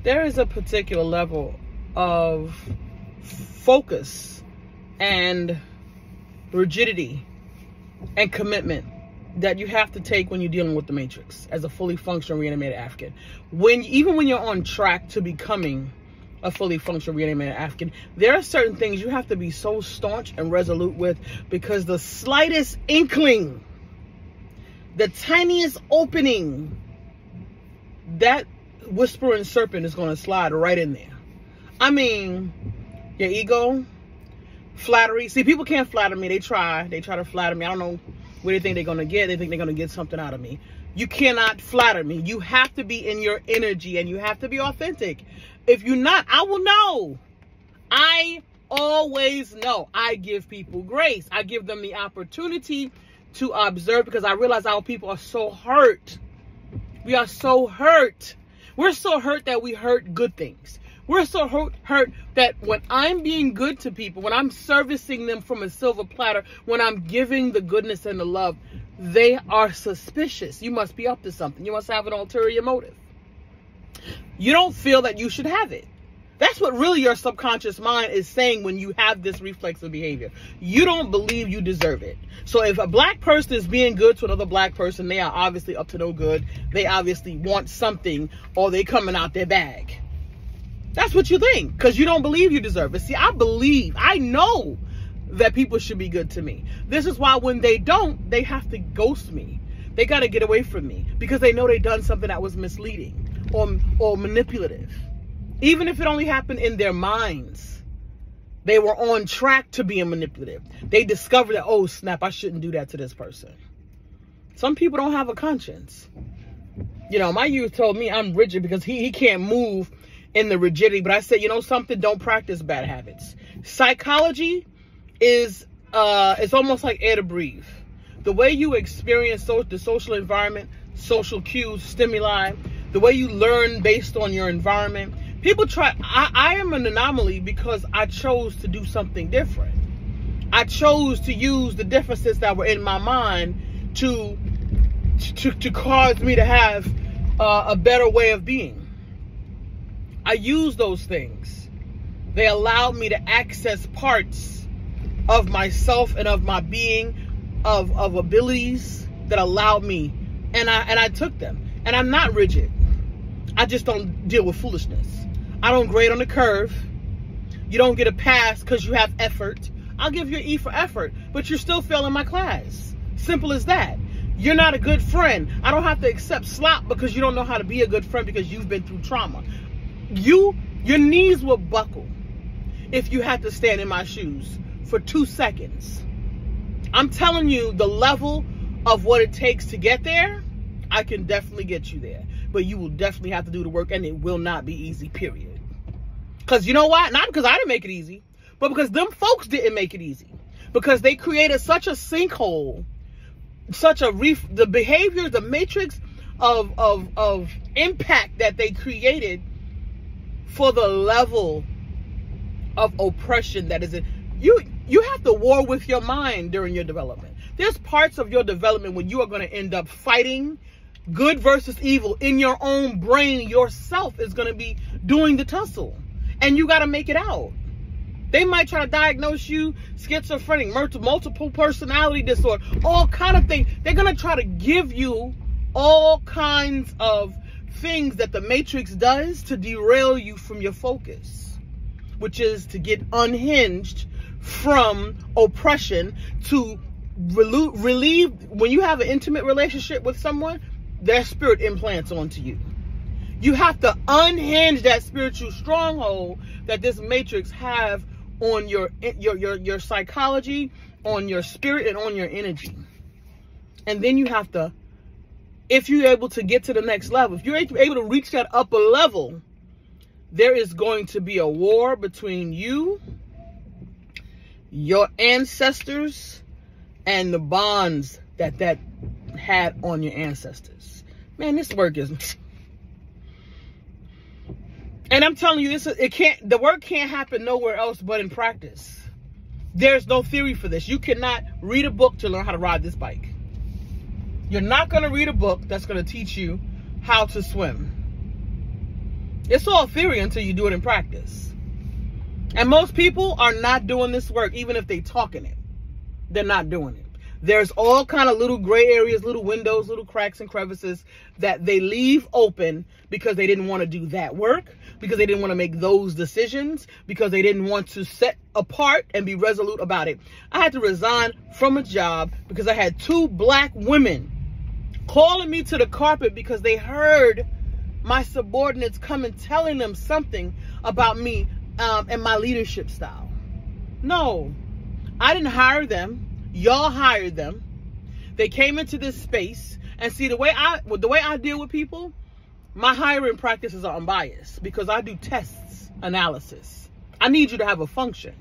there is a particular level of focus and rigidity and commitment that you have to take when you're dealing with the matrix as a fully functional reanimated African. Even when you're on track to becoming a fully functional reanimated African, there are certain things you have to be so staunch and resolute with, because the slightest inkling, the tiniest opening, that whispering serpent is going to slide right in there. I mean, your ego, flattery. See, people can't flatter me. They try to flatter me. I don't know what they think they're going to get. They think they're going to get something out of me. You cannot flatter me. You have to be in your energy, and you have to be authentic. If you're not, I will know. I always know. I give people grace. I give them the opportunity to observe, because I realize our people are so hurt. We are so hurt. We're so hurt that we hurt good things. We're so hurt that when I'm being good to people, when I'm servicing them from a silver platter, when I'm giving the goodness and the love, they are suspicious. You must be up to something. You must have an ulterior motive. You don't feel that you should have it. That's what really your subconscious mind is saying when you have this reflexive behavior. You don't believe you deserve it. So if a black person is being good to another black person, they are obviously up to no good. They obviously want something, or they coming out their bag. That's what you think, because you don't believe you deserve it. See, I know that people should be good to me. This is why when they don't, they have to ghost me. They got to get away from me, because they know they done something that was misleading or manipulative. Even if it only happened in their minds, they were on track to being manipulative. They discovered that, oh snap, I shouldn't do that to this person. Some people don't have a conscience. You know, my youth told me I'm rigid because he can't move in the rigidity. But I said, you know something, don't practice bad habits. Psychology is it's almost like air to breathe. The way you experience the social environment, social cues, stimuli, the way you learn based on your environment. People try, I am an anomaly because I chose to do something different. I chose to use the differences that were in my mind to cause me to have a better way of being. I use those things. They allowed me to access parts of myself and of my being, of abilities that allowed me, and I took them. And I'm not rigid. I just don't deal with foolishness. I don't grade on the curve. You don't get a pass because you have effort. I'll give you an E for effort, but you're still failing my class. Simple as that. You're not a good friend. I don't have to accept slop because you don't know how to be a good friend because you've been through trauma. Your knees will buckle if you had to stand in my shoes for 2 seconds. I'm telling you, the level of what it takes to get there, I can definitely get you there. But you will definitely have to do the work, and it will not be easy, period. Because you know what? Not because I didn't make it easy, but because them folks didn't make it easy. Because they created such a sinkhole, the behaviors, the matrix of impact that they created for the level of oppression that is in you have to war with your mind during your development. There's parts of your development when you are going to end up fighting good versus evil in your own brain. Yourself is going to be doing the tussle, and you got to make it out. They might try to diagnose you schizophrenic, multiple personality disorder, all kind of things. They're going to try to give you all kinds of things that the matrix does to derail you from your focus, which is to get unhinged from oppression, to relieve. When you have an intimate relationship with someone, their spirit implants onto you. You have to unhinge that spiritual stronghold that this matrix have on your psychology, on your spirit, and on your energy. And then you have to, if you're able to get to the next level, if you're able to reach that upper level, there is going to be a war between you, your ancestors, and the bonds that had on your ancestors. Man, this work is, and I'm telling you, the work can't happen nowhere else but in practice. There's no theory for this. You cannot read a book to learn how to ride this bike. You're not going to read a book that's going to teach you how to swim. It's all theory until you do it in practice. And most people are not doing this work, even if they talking it. They're not doing it. There's all kind of little gray areas, little windows, little cracks and crevices that they leave open because they didn't want to do that work, because they didn't want to make those decisions, because they didn't want to set apart and be resolute about it. I had to resign from a job because I had 2 black women calling me to the carpet because they heard my subordinates come and telling them something about me and my leadership style. No, I didn't hire them. Y'all hired them. They came into this space, and see, the way I deal with people, my hiring practices are unbiased because I do tests, analysis. I need you to have a function.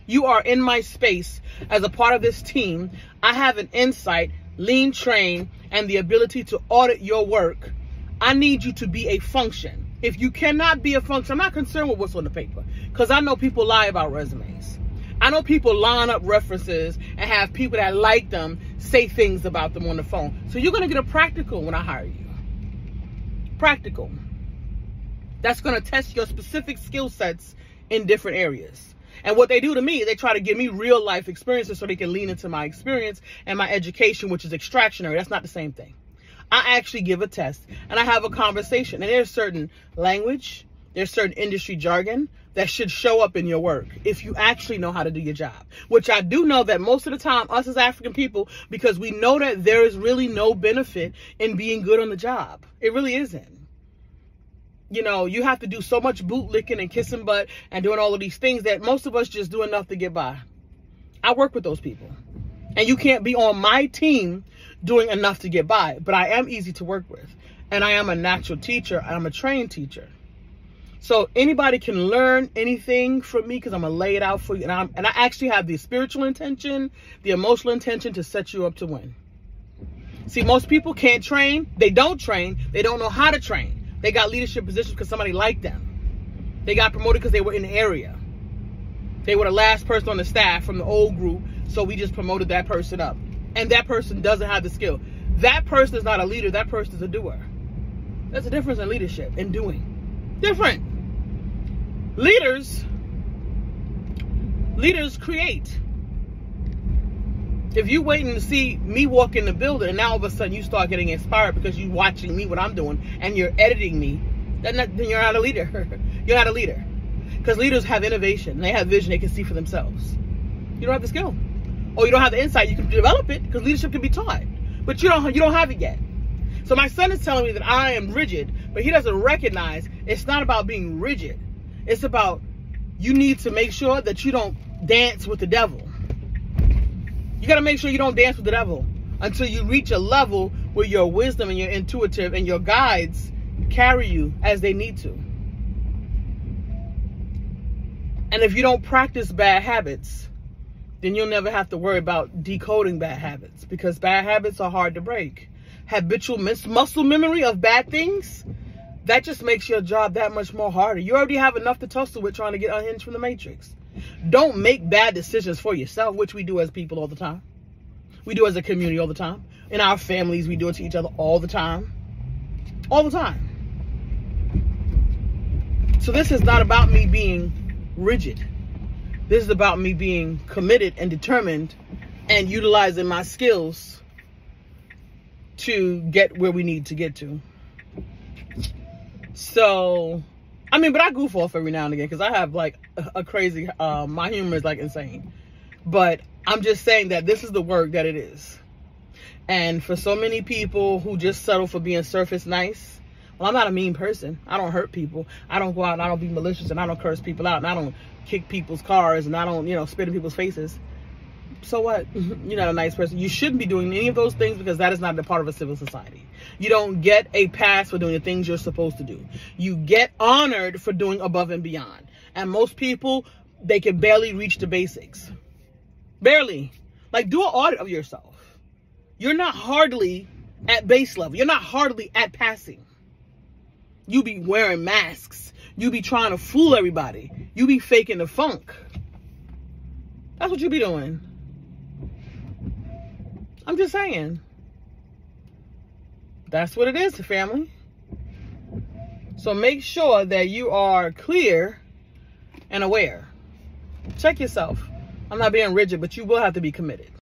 You are in my space as a part of this team. I have an insight, lean train, and the ability to audit your work. I need you to be a function. If you cannot be a function, I'm not concerned with what's on the paper, because I know people lie about resumes. I know people line up references and have people that like them say things about them on the phone. So you're going to get a practical when I hire you. Practical. That's going to test your specific skill sets in different areas. And what they do to me, they try to give me real life experiences so they can lean into my experience and my education, which is extractionary. That's not the same thing. I actually give a test and I have a conversation, and there's certain language, there's certain industry jargon that should show up in your work if you actually know how to do your job, which I do know that most of the time, us as African people, because we know that there is really no benefit in being good on the job. It really isn't. You know, you have to do so much bootlicking and kissing butt and doing all of these things that most of us just do enough to get by. I work with those people, and you can't be on my team doing enough to get by, but I am easy to work with, and I am a natural teacher. I'm a trained teacher. So anybody can learn anything from me because I'm going to lay it out for you. And I actually have the spiritual intention, the emotional intention to set you up to win. See, most people can't train. They don't train. They don't know how to train. They got leadership positions because somebody liked them. They got promoted because they were in the area. They were the last person on the staff from the old group. So we just promoted that person up. And that person doesn't have the skill. That person is not a leader. That person is a doer. There's a difference in leadership and doing. Different. Leaders create. If you waiting to see me walk in the building and now all of a sudden you start getting inspired because you're watching me, what I'm doing, and you're editing me, then you're not a leader. You're not a leader. Because leaders have innovation. They have vision they can see for themselves. You don't have the skill. Or you don't have the insight. You can develop it because leadership can be taught. But you don't have it yet. So my son is telling me that I am rigid, but he doesn't recognize it's not about being rigid. It's about you need to make sure that you don't dance with the devil. You got to make sure you don't dance with the devil until you reach a level where your wisdom and your intuitive and your guides carry you as they need to. And if you don't practice bad habits, then you'll never have to worry about decoding bad habits, because bad habits are hard to break. Habitual muscle memory of bad things, that just makes your job that much more harder. You already have enough to tussle with trying to get unhinged from the matrix. Don't make bad decisions for yourself, which we do as people all the time. We do as a community all the time. In our families, we do it to each other all the time. All the time. So this is not about me being rigid. This is about me being committed and determined and utilizing my skills to get where we need to get to. So, I mean, but I goof off every now and again because I have like a crazy, my humor is like insane. But I'm just saying that this is the work that it is. And for so many people who just settle for being surface nice, well, I'm not a mean person. I don't hurt people. I don't go out and I don't be malicious and I don't curse people out and I don't kick people's cars and I don't, spit in people's faces. So what? You're not a nice person. You shouldn't be doing any of those things because that is not a part of a civil society. You don't get a pass for doing the things you're supposed to do. You get honored for doing above and beyond. And most people, they can barely reach the basics. Barely. Like, do an audit of yourself. You're not hardly at base level. You're not hardly at passing. You be wearing masks. You be trying to fool everybody. You be faking the funk. That's what you be doing. I'm just saying. That's what it is, family. So make sure that you are clear and aware. Check yourself. I'm not being rigid, but you will have to be committed.